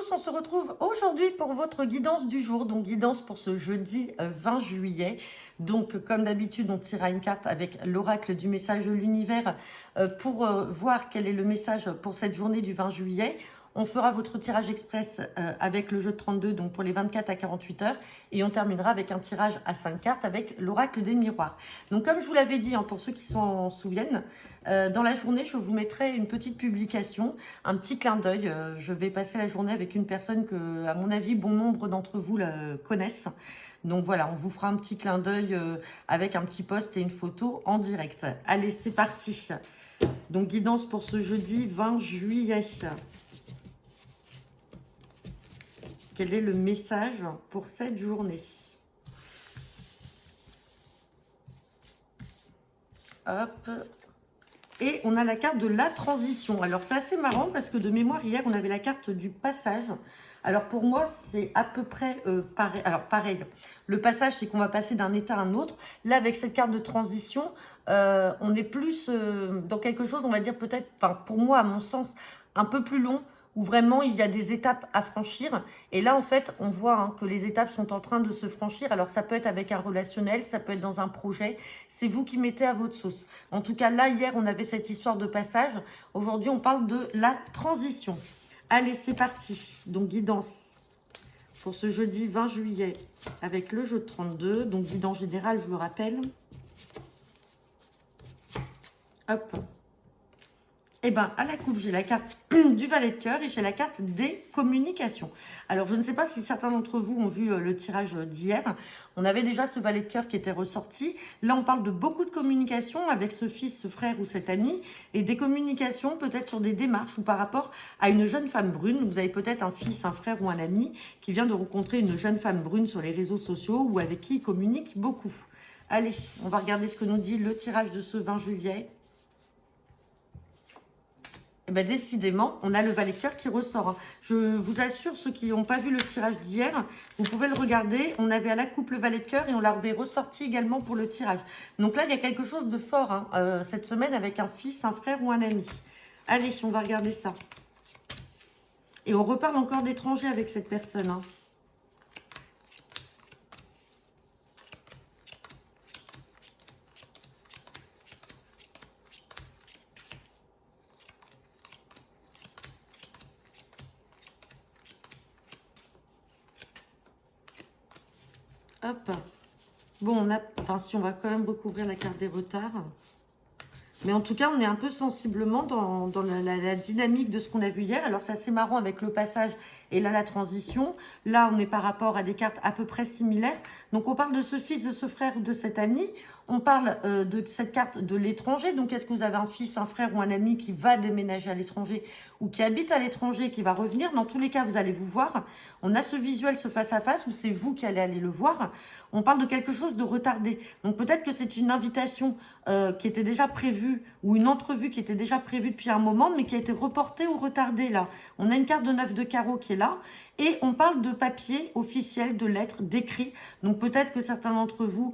tous, on se retrouve aujourd'hui pour votre guidance du jour, donc guidance pour ce jeudi 20 juillet. Donc comme d'habitude, on tirera une carte avec l'oracle du message de l'univers pour voir quel est le message pour cette journée du 20 juillet. On fera votre tirage express avec le jeu de 32, donc pour les 24 à 48 heures. Et on terminera avec un tirage à 5 cartes avec l'oracle des miroirs. Donc comme je vous l'avais dit, pour ceux qui s'en souviennent, dans la journée, je vous mettrai une petite publication, un petit clin d'œil. Je vais passer la journée avec une personne que, à mon avis, bon nombre d'entre vous la connaissent. Donc voilà, on vous fera un petit clin d'œil avec un petit post et une photo en direct. Allez, c'est parti. Donc guidance pour ce jeudi 20 juillet. Quel est le message pour cette journée? Hop. Et on a la carte de la transition. Alors, c'est assez marrant parce que de mémoire, hier, on avait la carte du passage. Alors, pour moi, c'est à peu près pareil. Alors, pareil. Le passage, c'est qu'on va passer d'un état à un autre. Là, avec cette carte de transition, on est plus dans quelque chose, on va dire peut-être, enfin, pour moi, à mon sens, un peu plus long, où vraiment il y a des étapes à franchir. Et là, en fait, on voit que les étapes sont en train de se franchir. Alors, ça peut être avec un relationnel, ça peut être dans un projet. C'est vous qui mettez à votre sauce. En tout cas, là, hier, on avait cette histoire de passage. Aujourd'hui, on parle de la transition. Allez, c'est parti. Donc, guidance pour ce jeudi 20 juillet avec le jeu de 32. Donc, guidance générale, je le rappelle. Hop. Eh bien, à la coupe, j'ai la carte du valet de cœur et j'ai la carte des communications. Alors, je ne sais pas si certains d'entre vous ont vu le tirage d'hier. On avait déjà ce valet de cœur qui était ressorti. Là, on parle de beaucoup de communications avec ce fils, ce frère ou cet ami. Et des communications peut-être sur des démarches ou par rapport à une jeune femme brune. Vous avez peut-être un fils, un frère ou un ami qui vient de rencontrer une jeune femme brune sur les réseaux sociaux ou avec qui il communique beaucoup. Allez, on va regarder ce que nous dit le tirage de ce 20 juillet. Eh ben décidément, on a le valet de cœur qui ressort. Je vous assure, ceux qui n'ont pas vu le tirage d'hier, vous pouvez le regarder. On avait à la coupe le valet de cœur et on l'avait ressorti également pour le tirage. Donc là, il y a quelque chose de fort cette semaine avec un fils, un frère ou un ami. Allez, on va regarder ça. Et on reparle encore d'étrangers avec cette personne. Hop. Bon, si on va quand même recouvrir la carte des retards. Mais en tout cas, on est un peu sensiblement dans la dynamique de ce qu'on a vu hier. Alors, c'est assez marrant avec le passage et là, la transition. Là, on est par rapport à des cartes à peu près similaires. Donc, on parle de ce fils, de ce frère ou de cet ami. On parle de cette carte de l'étranger. Donc, est-ce que vous avez un fils, un frère ou un ami qui va déménager à l'étranger ou qui habite à l'étranger, qui va revenir? Dans tous les cas, vous allez vous voir. On a ce visuel, ce face-à-face, où c'est vous qui allez aller le voir. On parle de quelque chose de retardé. Donc, peut-être que c'est une invitation qui était déjà prévue ou une entrevue qui était déjà prévue depuis un moment, mais qui a été reportée ou retardée là. On a une carte de 9 de carreau qui est là. Et on parle de papier officiel, de lettres, d'écrits. Donc peut-être que certains d'entre vous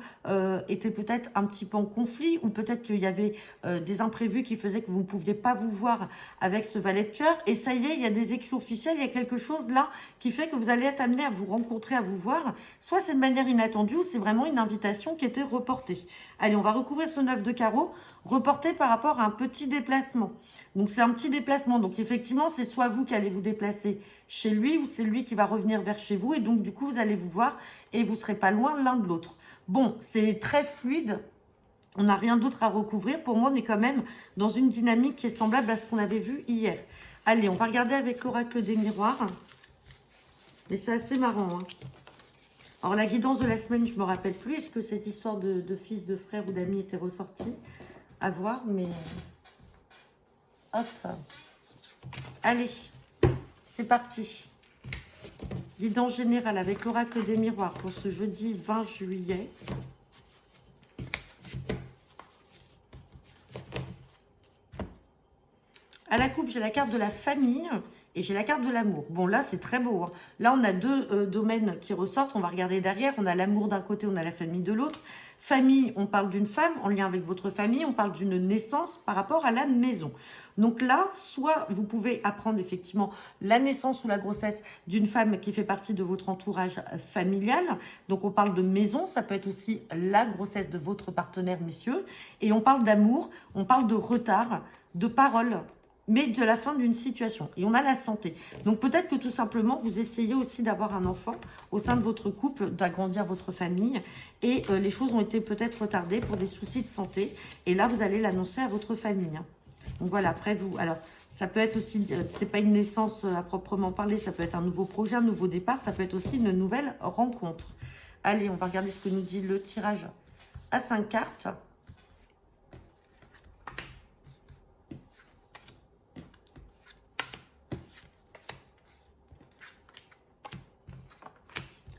étaient peut-être un petit peu en conflit ou peut-être qu'il y avait des imprévus qui faisaient que vous ne pouviez pas vous voir avec ce valet de cœur. Et ça y est, il y a des écrits officiels, il y a quelque chose là qui fait que vous allez être amené à vous rencontrer, à vous voir. Soit c'est de manière inattendue ou c'est vraiment une invitation qui était reportée. Allez, on va recouvrir ce 9 de carreau, reporté par rapport à un petit déplacement. Donc c'est un petit déplacement. Donc effectivement, c'est soit vous qui allez vous déplacer chez lui ou c'est lui qui va revenir vers chez vous. Et donc du coup, vous allez vous voir et vous ne serez pas loin l'un de l'autre. Bon, c'est très fluide. On n'a rien d'autre à recouvrir. Pour moi, on est quand même dans une dynamique qui est semblable à ce qu'on avait vu hier. Allez, on va regarder avec l'oracle des miroirs. Mais c'est assez marrant. Alors, la guidance de la semaine, je ne me rappelle plus. Est-ce que cette histoire de fils, de frère ou d'amis était ressortie? À voir, mais... Hop. Allez, c'est parti. Guidance générale avec l'oracle des miroirs pour ce jeudi 20 juillet. À la coupe, j'ai la carte de la famille Et j'ai la carte de l'amour. Bon, là, c'est très beau. Hein. Là, on a deux domaines qui ressortent. On va regarder derrière. On a l'amour d'un côté, on a la famille de l'autre. Famille, on parle d'une femme en lien avec votre famille. On parle d'une naissance par rapport à la maison. Donc là, soit vous pouvez apprendre effectivement la naissance ou la grossesse d'une femme qui fait partie de votre entourage familial. Donc on parle de maison, ça peut être aussi la grossesse de votre partenaire, messieurs. Et on parle d'amour, on parle de retard, de parole, mais de la fin d'une situation. Et on a la santé. Donc peut-être que tout simplement, vous essayez aussi d'avoir un enfant au sein de votre couple, d'agrandir votre famille. Et les choses ont été peut-être retardées pour des soucis de santé. Et là, vous allez l'annoncer à votre famille. Hein. Donc voilà, après vous... Alors, ça peut être aussi, c'est pas une naissance à proprement parler, ça peut être un nouveau projet, un nouveau départ, ça peut être aussi une nouvelle rencontre. Allez, on va regarder ce que nous dit le tirage à 5 cartes.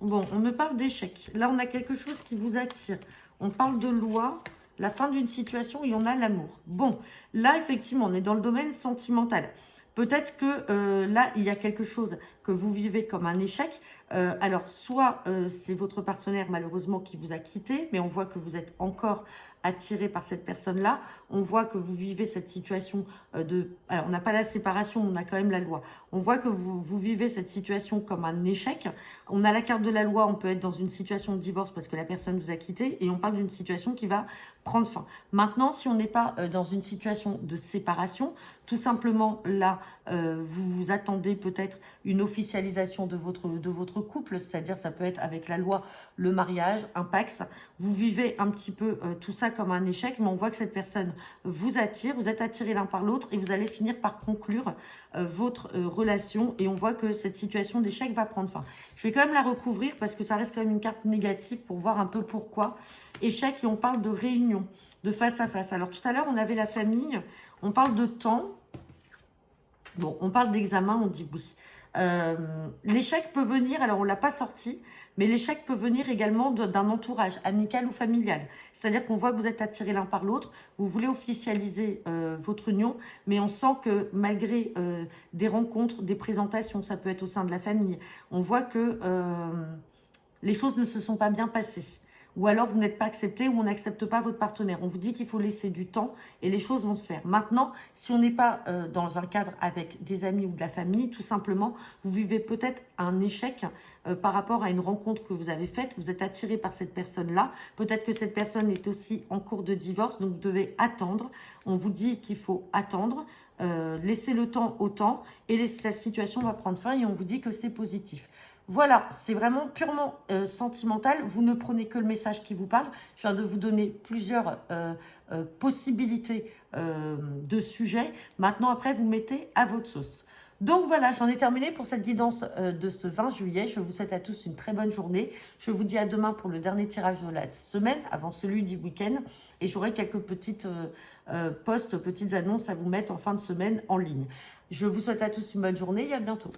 Bon, on me parle d'échec. Là, on a quelque chose qui vous attire. On parle de loi, la fin d'une situation et on a l'amour. Bon, là, effectivement, on est dans le domaine sentimental. Peut-être que là, il y a quelque chose que vous vivez comme un échec. Alors, soit c'est votre partenaire, malheureusement, qui vous a quitté, mais on voit que vous êtes encore attiré par cette personne-là. On voit que vous vivez cette situation de... Alors, on n'a pas la séparation, on a quand même la loi. On voit que vous vivez cette situation comme un échec. On a la carte de la loi, on peut être dans une situation de divorce parce que la personne vous a quitté et on parle d'une situation qui va prendre fin. Maintenant, si on n'est pas dans une situation de séparation, tout simplement là, vous attendez peut-être une officialisation de votre couple, c'est-à-dire ça peut être avec la loi, le mariage, un Pacs. Vous vivez un petit peu tout ça comme un échec, mais on voit que cette personne vous attire, vous êtes attirés l'un par l'autre et vous allez finir par conclure votre relation et on voit que cette situation d'échec va prendre fin. Je vais quand même la recouvrir parce que ça reste quand même une carte négative pour voir un peu pourquoi. Échec et on parle de réunion, de face à face. Alors tout à l'heure, on avait la famille, on parle de temps. Bon, on parle d'examen, on dit oui. L'échec peut venir, alors on ne l'a pas sorti, mais l'échec peut venir également d'un entourage amical ou familial. C'est-à-dire qu'on voit que vous êtes attirés l'un par l'autre, vous voulez officialiser votre union, mais on sent que malgré des rencontres, des présentations, ça peut être au sein de la famille, on voit que les choses ne se sont pas bien passées. Ou alors vous n'êtes pas accepté ou on n'accepte pas votre partenaire. On vous dit qu'il faut laisser du temps et les choses vont se faire. Maintenant, si on n'est pas dans un cadre avec des amis ou de la famille, tout simplement, vous vivez peut-être un échec par rapport à une rencontre que vous avez faite. Vous êtes attiré par cette personne-là. Peut-être que cette personne est aussi en cours de divorce, donc vous devez attendre. On vous dit qu'il faut attendre, laisser le temps au temps et la situation va prendre fin et on vous dit que c'est positif. Voilà, c'est vraiment purement sentimental. Vous ne prenez que le message qui vous parle. Je viens de vous donner plusieurs possibilités de sujets. Maintenant, après, vous mettez à votre sauce. Donc voilà, j'en ai terminé pour cette guidance de ce 20 juillet. Je vous souhaite à tous une très bonne journée. Je vous dis à demain pour le dernier tirage de la semaine, avant celui du week-end. Et j'aurai quelques petites posts, petites annonces à vous mettre en fin de semaine en ligne. Je vous souhaite à tous une bonne journée et à bientôt.